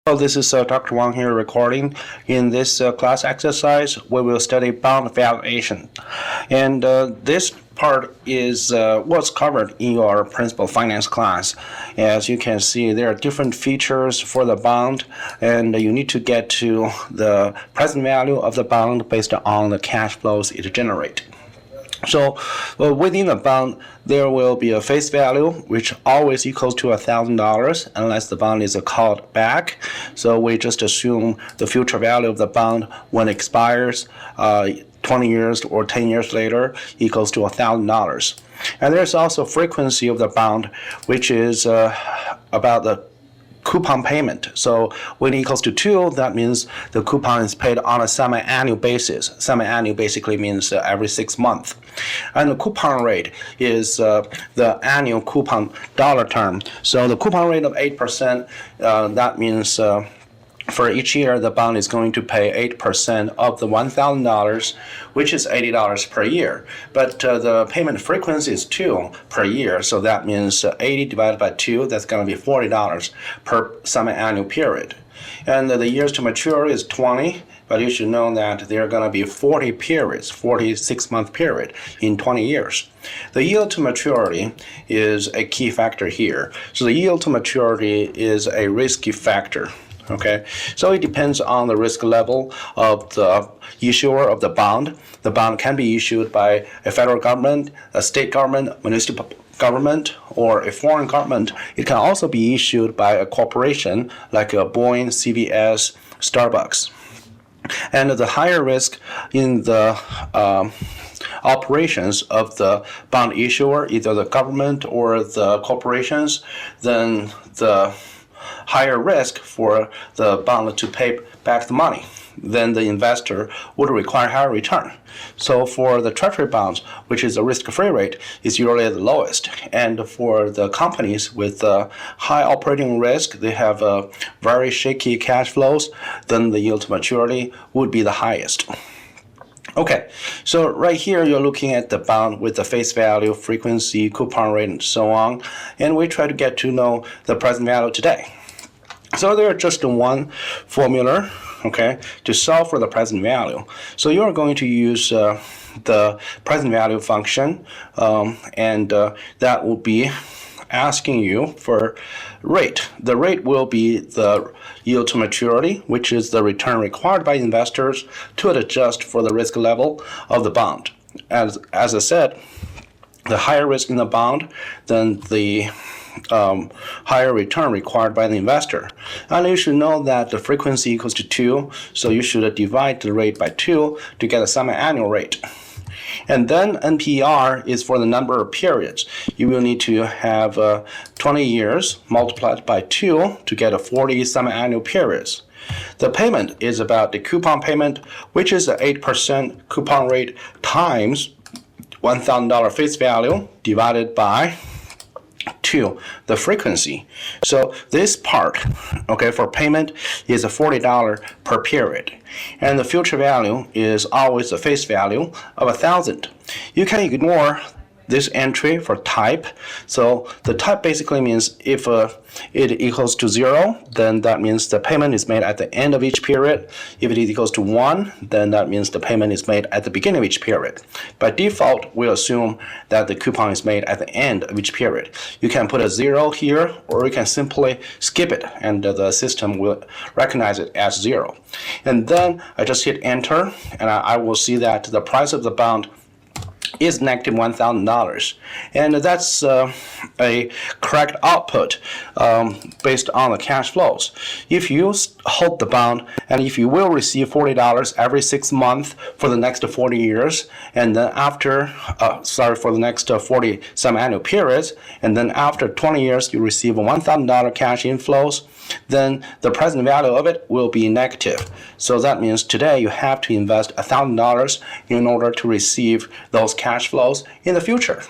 Hello, this is Dr. Wang here recording. In this class exercise, we will study bond valuation. And this part is what's covered in your principal finance class. As you can see, there are different features for the bond, and you need to get to the present value of the bond based on the cash flows it generates. So within the bond, there will be a face value, which always equals to $1,000 unless the bond is called back. So we just assume the future value of the bond when it expires 20 years or 10 years later equals to $1,000. And there's also frequency of the bond, which is about the coupon payment. So when it equals to 2, that means the coupon is paid on a semi-annual basis. Semi-annual basically means every 6 months. And the coupon rate is the annual coupon dollar term. So the coupon rate of 8%, that means for each year, the bond is going to pay 8% of the $1,000, which is $80 per year. But the payment frequency is 2 per year, so that means 80 divided by 2, that's going to be $40 per semi-annual period. And the years to mature is 20, but you should know that there are going to be 40 periods, 46-month period in 20 years. The yield to maturity is a key factor here. So the yield to maturity is a risky factor. Okay, so it depends on the risk level of the issuer of the bond. The bond can be issued by a federal government, a state government, municipal government, or a foreign government. It can also be issued by a corporation like a Boeing, CVS, Starbucks. And the higher risk in the operations of the bond issuer, either the government or the corporations, then the higher risk for the bond to pay back the money, then the investor would require higher return. So for the treasury bonds, which is the risk-free rate, is usually the lowest. And for the companies with high operating risk, they have very shaky cash flows, then the yield to maturity would be the highest. Okay, so right here you're looking at the bond with the face value, frequency, coupon rate, and so on, and we try to get to know the present value today. So there's just one formula, okay, to solve for the present value. So you're going to use the present value function, and that will be asking you for rate. The rate will be the yield to maturity, which is the return required by investors to adjust for the risk level of the bond. As I said, the higher risk in the bond, then the higher return required by the investor. And you should know that the frequency equals to 2, so you should divide the rate by 2 to get a semi-annual rate. And then NPR is for the number of periods. You will need to have 20 years multiplied by 2 to get a 40 semi-annual periods. The payment is about the coupon payment, which is the 8% coupon rate times $1,000 face value divided by 2, the frequency. So this part, okay, for payment is a $40 per period. And the future value is always the face value of 1,000. You can ignore this entry for type. So the type basically means if it equals to 0, then that means the payment is made at the end of each period. If it equals to 1, then that means the payment is made at the beginning of each period. By default, we assume that the coupon is made at the end of each period. You can put a 0 here, or you can simply skip it, and the system will recognize it as 0. And then I just hit enter, and I will see that the price of the bond is negative $1,000, and that's a correct output based on the cash flows. If you hold the bond, and if you will receive $40 every 6 months for the next 40 years, and then after, for the next 40 semi-annual periods, and then after 20 years you receive $1,000 cash inflows, then the present value of it will be negative. So that means today you have to invest $1,000 in order to receive those cash flows in the future.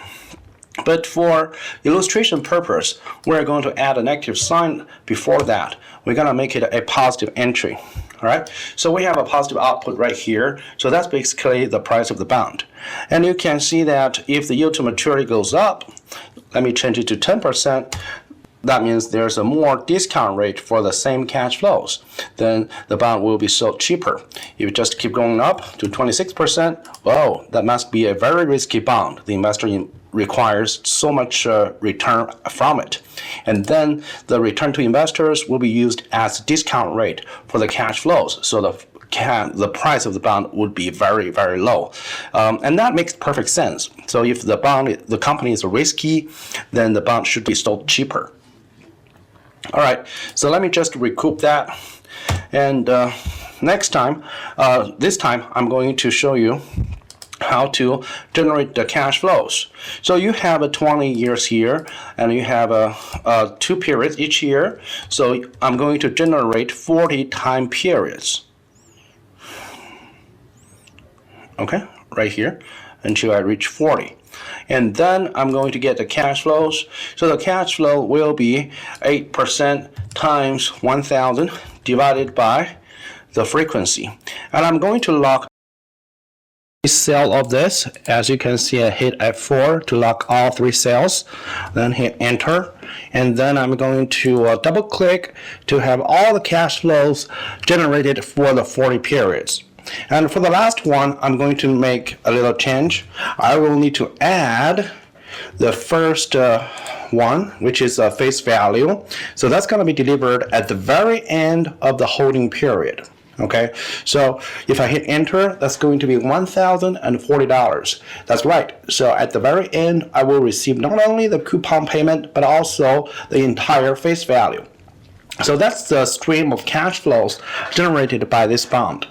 But for illustration purpose, we're going to add a negative sign before that. We're going to make it a positive entry. All right, so we have a positive output right here. So that's basically the price of the bond. And you can see that if the yield to maturity goes up, let me change it to 10%, that means there's a more discount rate for the same cash flows, then the bond will be sold cheaper. If you just keep going up to 26%, oh, that must be a very risky bond. The investor requires so much return from it. And then the return to investors will be used as a discount rate for the cash flows. So the price of the bond would be very, very low. And that makes perfect sense. So if the company is risky, then the bond should be sold cheaper. All right, so let me just recoup that. And next time, this time I'm going to show you how to generate the cash flows. So you have a 20 years here, and you have a 2 periods each year. So I'm going to generate 40 time periods. Okay, right here, until I reach 40. And then I'm going to get the cash flows. So the cash flow will be 8% times 1,000 divided by the frequency. And I'm going to lock cell of this. As you can see, I hit F4 to lock all 3 cells, then hit enter, and then I'm going to double click to have all the cash flows generated for the 40 periods. And for the last one, I'm going to make a little change. I will need to add the first one, which is a face value. So that's going to be delivered at the very end of the holding period. Okay, so if I hit enter, that's going to be $1,040. That's right. So at the very end, I will receive not only the coupon payment, but also the entire face value. So that's the stream of cash flows generated by this bond.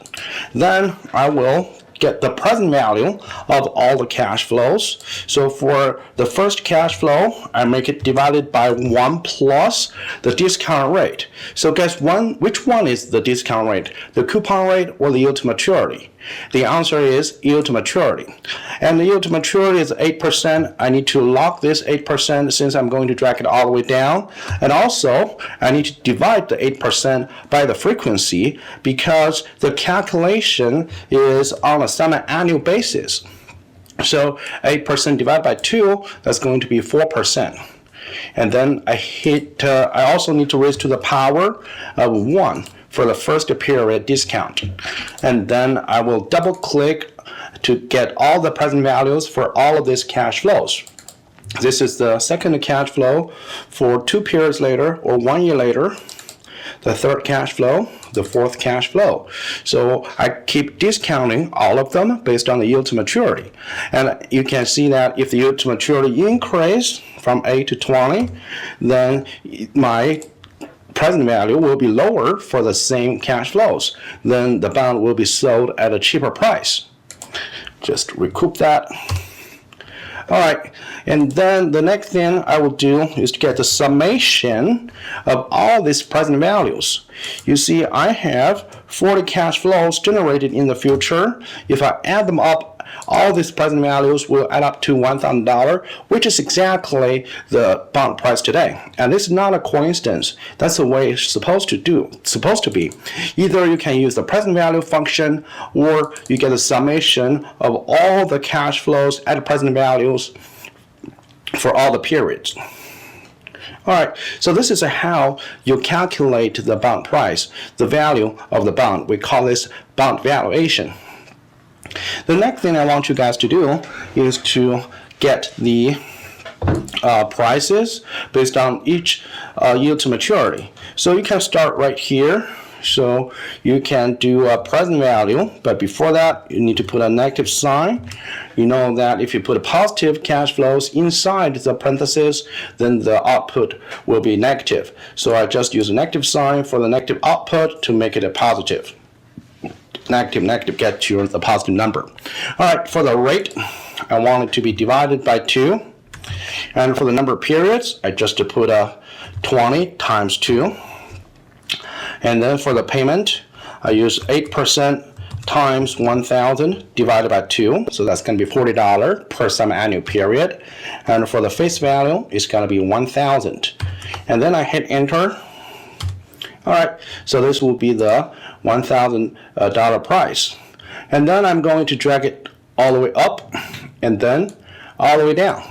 Then I will get the present value of all the cash flows. So for the first cash flow, I make it divided by 1 plus the discount rate. So guess which one is the discount rate? The coupon rate or the yield to maturity? The answer is yield to maturity. And the yield to maturity is 8%. I need to lock this 8% since I'm going to drag it all the way down. And also, I need to divide the 8% by the frequency because the calculation is on a semi-annual basis. So 8% divided by 2, that's going to be 4%. And then I also need to raise to the power of 1 for the first period discount. And then I will double click to get all the present values for all of these cash flows. This is the second cash flow for 2 periods later or 1 year later, the third cash flow, the fourth cash flow. So I keep discounting all of them based on the yield to maturity. And you can see that if the yield to maturity increase from 8 to 20, then my present value will be lower for the same cash flows. Then the bond will be sold at a cheaper price. Just recoup that. All right, and then the next thing I will do is to get the summation of all these present values. You see, I have 40 cash flows generated in the future. If I add them up, all these present values will add up to $1,000, which is exactly the bond price today. And this is not a coincidence. That's the way it's supposed to be. Either you can use the present value function, or you get a summation of all the cash flows at present values for all the periods. All right, so this is how you calculate the bond price, the value of the bond. We call this bond valuation. The next thing I want you guys to do is to get the prices based on each yield to maturity. So you can start right here. So you can do a present value, but before that, you need to put a negative sign. You know that if you put a positive cash flows inside the parentheses, then the output will be negative. So I just use a negative sign for the negative output to make it a positive. Negative get you the positive number. All right, for the rate, I want it to be divided by 2. And for the number of periods, I just put a 20 times 2. And then for the payment, I use 8% times 1,000 divided by 2. So that's going to be $40 per semi-annual period. And for the face value, it's going to be 1,000. And then I hit enter. All right, so this will be the $1,000 price. And then I'm going to drag it all the way up and then all the way down.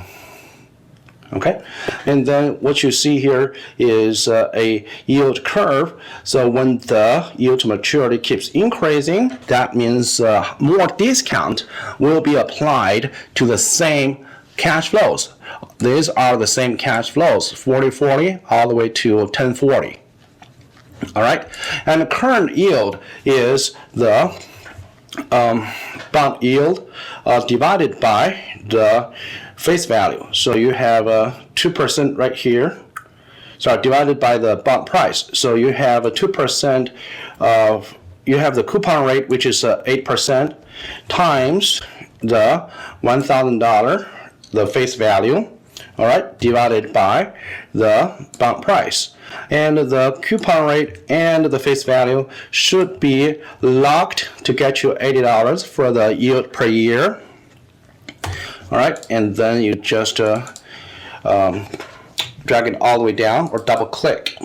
Okay, and then what you see here is a yield curve. So when the yield to maturity keeps increasing, that means more discount will be applied to the same cash flows. These are the same cash flows, 40/40 all the way to 10/40. All right, and the current yield is the bond yield divided by the face value. So you have 2% right here. Sorry, divided by the bond price. So you have a 2% of, you have the coupon rate, which is 8%, times the $1,000, the face value, all right, divided by the bond price. And the coupon rate and the face value should be locked to get you $80 for the yield per year. All right, and then you just drag it all the way down or double click.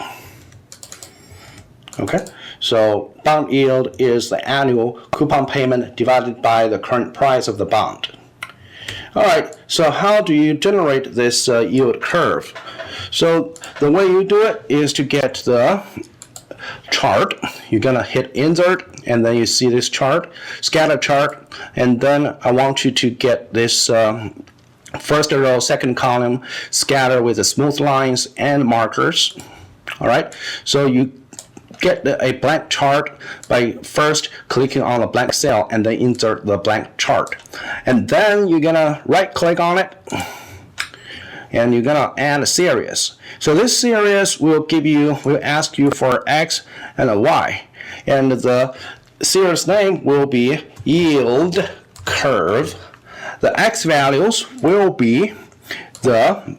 Okay, so bond yield is the annual coupon payment divided by the current price of the bond. All right, so how do you generate this yield curve? So the way you do it is to get the chart. You're gonna hit insert, and then you see this chart, scatter chart, and then I want you to get this first row, second column, scatter with the smooth lines and markers. All right, so you get a blank chart by first clicking on a blank cell and then insert the blank chart, and then you're gonna right click on it and you're gonna add a series. So this series will ask you for X and a Y, and the series name will be yield curve. The X values will be the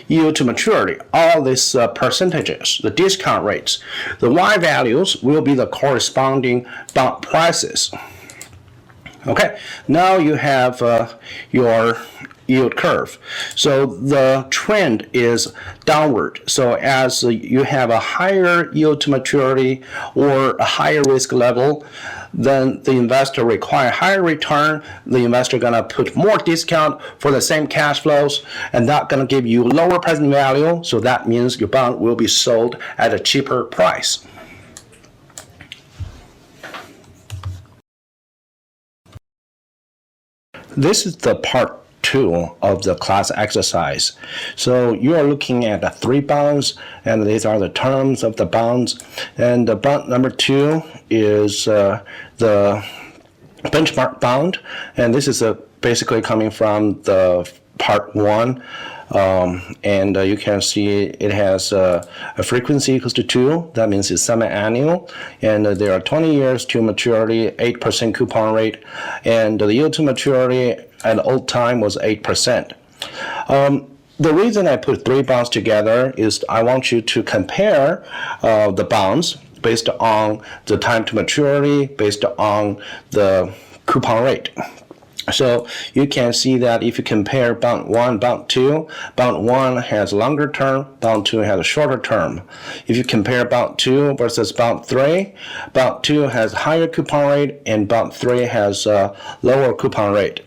yield to maturity, all these percentages, the discount rates. The Y values will be the corresponding bond prices. Okay, now you have your yield curve. So the trend is downward. So as you have a higher yield to maturity or a higher risk level, then the investor require higher return. The investor gonna put more discount for the same cash flows, and that gonna give you lower present value. So that means your bond will be sold at a cheaper price. This is the part 2 of the class exercise. So you are looking at the 3 bonds, and these are the terms of the bonds. And the bond number 2 is the benchmark bond, and this is basically coming from the part 1. And you can see it has a frequency equals to 2. That means it's semi-annual, and there are 20 years to maturity, 8% coupon rate, and the yield to maturity at the old time was 8%. The reason I put 3 bonds together is I want you to compare the bonds based on the time to maturity, based on the coupon rate. So you can see that if you compare bond 1, bond 2, bond 1 has longer term, bond 2 has a shorter term. If you compare bond 2 versus bond 3, bond 2 has higher coupon rate and bond 3 has a lower coupon rate.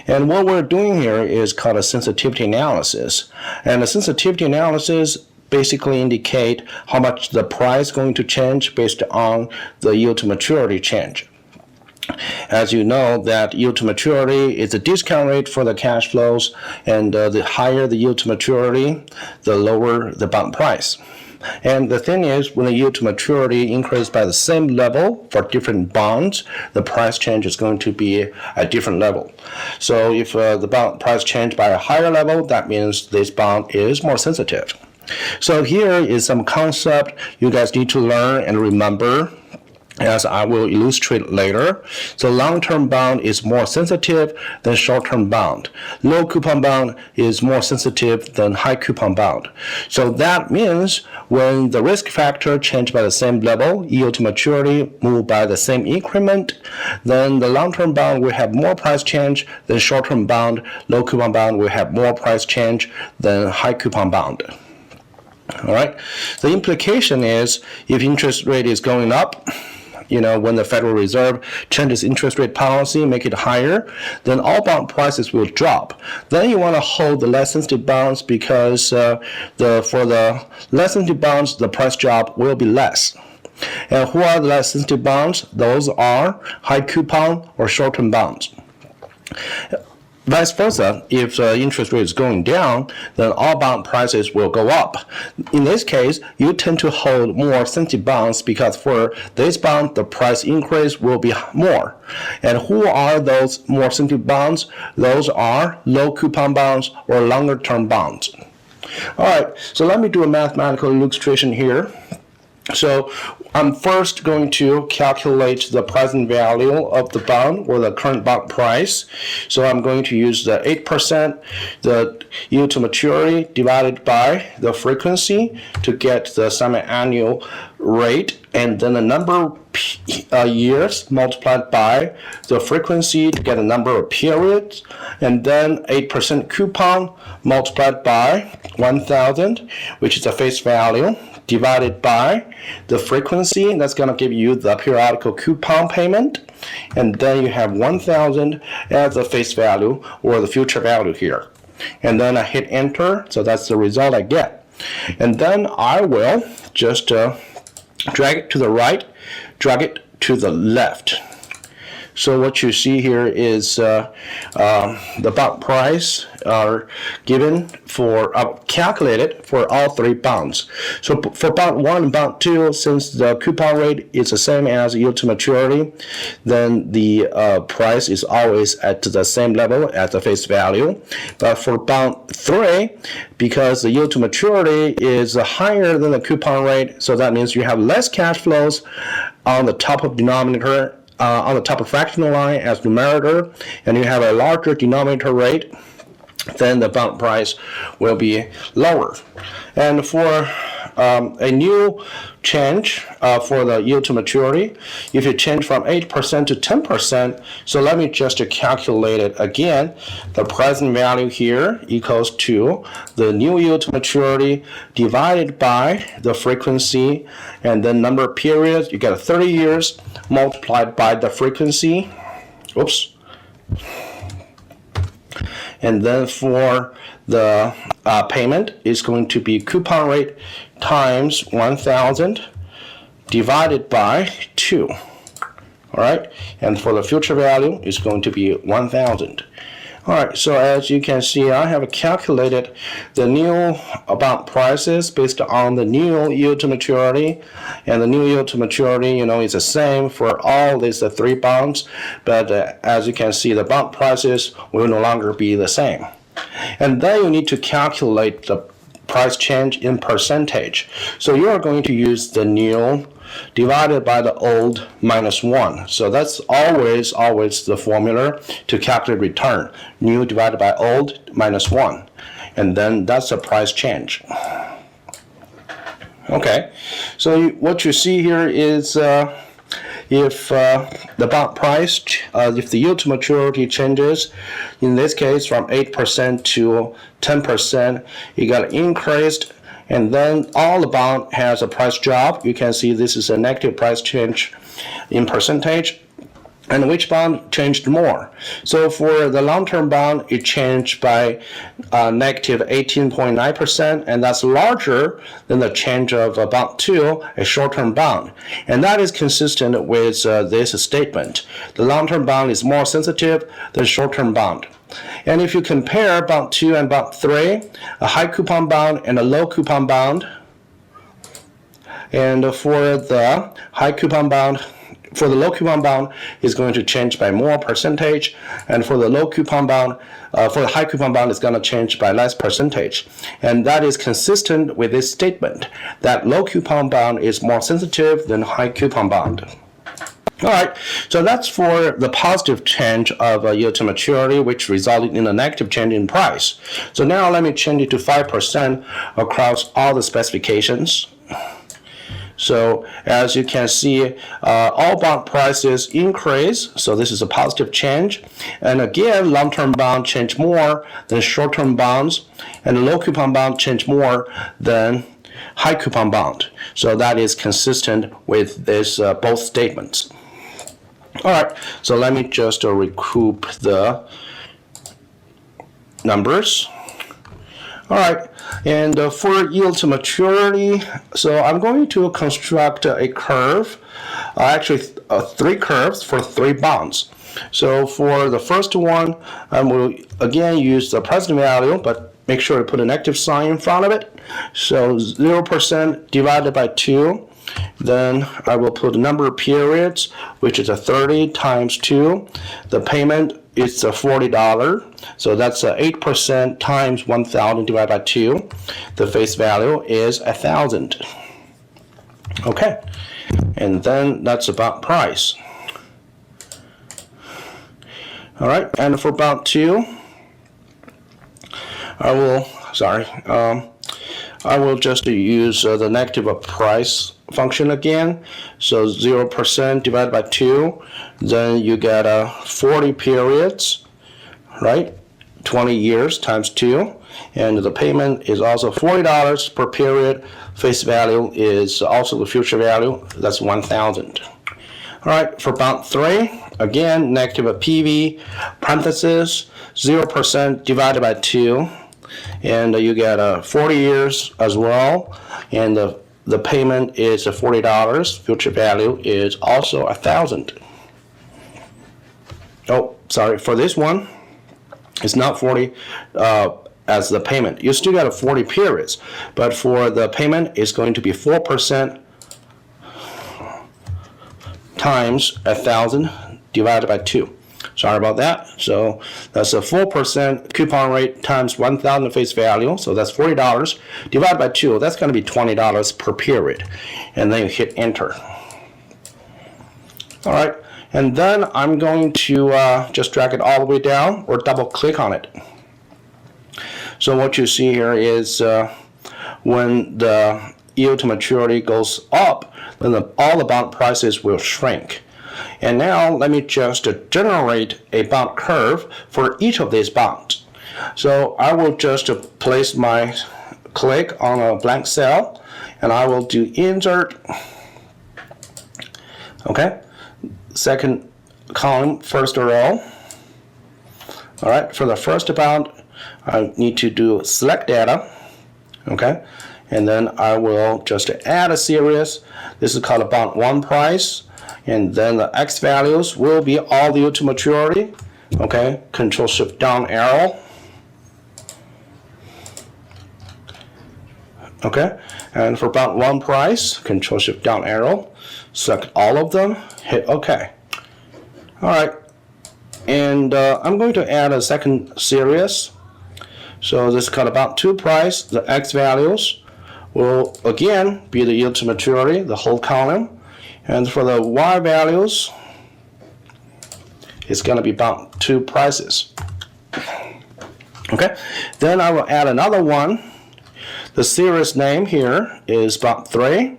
And what we're doing here is called a sensitivity analysis. And the sensitivity analysis basically indicate how much the price is going to change based on the yield to maturity change. As you know, that yield to maturity is the discount rate for the cash flows, and the higher the yield to maturity, the lower the bond price. And the thing is, when the yield to maturity increases by the same level for different bonds, the price change is going to be a different level. So if the bond price change by a higher level, that means this bond is more sensitive. So here is some concept you guys need to learn and remember, as I will illustrate later. So long-term bond is more sensitive than short-term bond. Low coupon bond is more sensitive than high coupon bond. So that means when the risk factor change by the same level, yield to maturity move by the same increment, then the long-term bond will have more price change than short-term bond. Low coupon bond will have more price change than high coupon bond. All right. The implication is if interest rate is going up, when the Federal Reserve changes interest rate policy, make it higher, then all bond prices will drop. Then you want to hold the less sensitive bonds because for the less sensitive bonds, the price drop will be less. And who are the less sensitive bonds? Those are high coupon or short-term bonds. Vice versa, if the interest rate is going down, then all bond prices will go up. In this case, you tend to hold more sensitive bonds because for this bond, the price increase will be more. And who are those more sensitive bonds? Those are low coupon bonds or longer term bonds. All right, so let me do a mathematical illustration here. So I'm first going to calculate the present value of the bond or the current bond price. So I'm going to use the 8%, the yield to maturity divided by the frequency to get the semi-annual rate, and then the number of years multiplied by the frequency to get the number of periods, and then 8% coupon multiplied by 1,000, which is the face value, divided by the frequency. That's going to give you the periodical coupon payment. And then you have 1,000 as the face value or the future value here. And then I hit enter. So that's the result I get. And then I will just drag it to the right, drag it to the left. So what you see here is the bond price are given for calculated for all three bonds. So for bond 1 and bond 2, since the coupon rate is the same as yield to maturity, then the price is always at the same level as the face value. But for bond 3, because the yield to maturity is higher than the coupon rate, so that means you have less cash flows on the top of denominator, on the top of fractional line as numerator, and you have a larger denominator rate, then the bond price will be lower. And for a new change for the yield to maturity, if you change from 8% to 10%, so let me just calculate it again. The present value here equals to the new yield to maturity divided by the frequency, and then number of periods, you get 30 years multiplied by the frequency. Oops. And then for the payment is going to be coupon rate times 1,000 divided by 2. All right, and for the future value is going to be 1,000. All right, so as you can see, I have calculated the new bond prices based on the new yield to maturity, and the new yield to maturity, is the same for all these three bonds, but as you can see, the bond prices will no longer be the same. And then you need to calculate the price change in percentage. So you are going to use the new divided by the old minus 1. So that's always the formula to calculate return. New divided by old minus 1. And then that's the price change. Okay, so what you see here is if the bond price, if the yield to maturity changes, in this case from 8% to 10%, it got increased, and then all the bond has a price drop. You can see this is a negative price change in percentage. And which bond changed more? So for the long-term bond, it changed by negative 18.9%, and that's larger than the change of bond 2, a short-term bond. And that is consistent with this statement. The long-term bond is more sensitive than short-term bond. And if you compare bond 2 and bond 3, a high coupon bond and a low coupon bond, and for the high coupon bond, for the low coupon bond is going to change by more percentage, and for the low coupon bond, for the high coupon bond is going to change by less percentage. And that is consistent with this statement that low coupon bond is more sensitive than high coupon bond. All right, so that's for the positive change of yield to maturity, which resulted in a negative change in price. So now let me change it to 5% across all the specifications. So as you can see, all bond prices increase, so this is a positive change. And again, long-term bond change more than short-term bonds, and low coupon bond change more than high coupon bond. So that is consistent with this both statements. All right, so let me just recoup the numbers. All right, and for yield to maturity, so I'm going to construct a curve, actually 3 curves for 3 bonds. So for the first one, I will again use the present value, but make sure to put a negative sign in front of it. So 0% divided by 2. Then I will put the number of periods, which is 30 times 2. The payment is $40. So that's 8% times 1,000 divided by 2. The face value is 1,000. Okay. And then that's about price. All right, and for bound 2, I will just use the negative of price function again. So 0% divided by 2, then you get 40 periods, right? 20 years times 2, and the payment is also $40 per period. Face value is also the future value, that's 1,000. All right, for bound 3, again, negative of PV, parenthesis, 0% divided by 2, and you get 40 years as well, and the payment is $40. Future value is also 1,000. Oh, sorry, for this one, it's not 40 as the payment. You still got 40 periods, but for the payment, it's going to be 4% times 1,000 divided by 2. Sorry about that. So that's a 4% coupon rate times 1,000 face value. So that's $40 divided by 2. That's going to be $20 per period. And then you hit enter. All right. And then I'm going to just drag it all the way down or double click on it. So what you see here is when the yield to maturity goes up, then all the bond prices will shrink. And now let me just generate a bond curve for each of these bonds. So I will just place my click on a blank cell, and I will do insert. Okay, second column, first row. All right, for the first bond, I need to do select data. Okay, and then I will just add a series. This is called a bond 1 price. And then the X values will be all the yield to maturity. Okay, Control Shift down arrow. Okay, and for bond 1 price, Control Shift down arrow. Select all of them, hit OK. All right, and I'm going to add a second series. So this is called bond 2 price. The X values will again be the yield to maturity, the whole column. And for the Y values, it's going to be bond 2 prices. Okay, then I will add another one. The series name here is bond 3.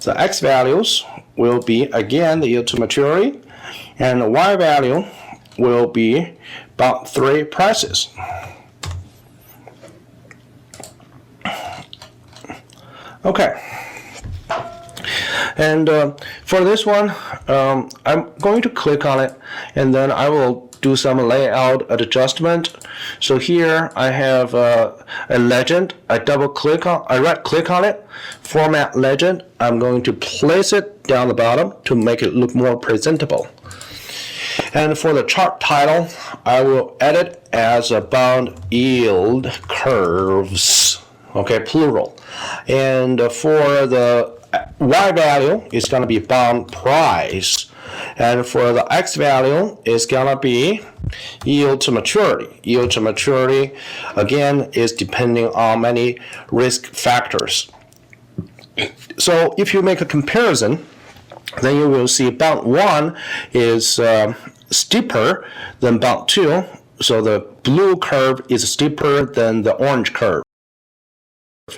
The X values will be again the yield to maturity, and the Y value will be bond 3 prices. Okay. And for this one, I'm going to click on it, and then I will do some layout adjustment. So here I have a legend. I right click on it, format legend. I'm going to place it down the bottom to make it look more presentable. And for the chart title, I will edit as a bond yield curves. Okay, plural. And for the Y value is going to be bond price, and for the X value is going to be yield to maturity. Yield to maturity again is depending on many risk factors. So if you make a comparison, then you will see bond 1 is steeper than bond 2. So the blue curve is steeper than the orange curve.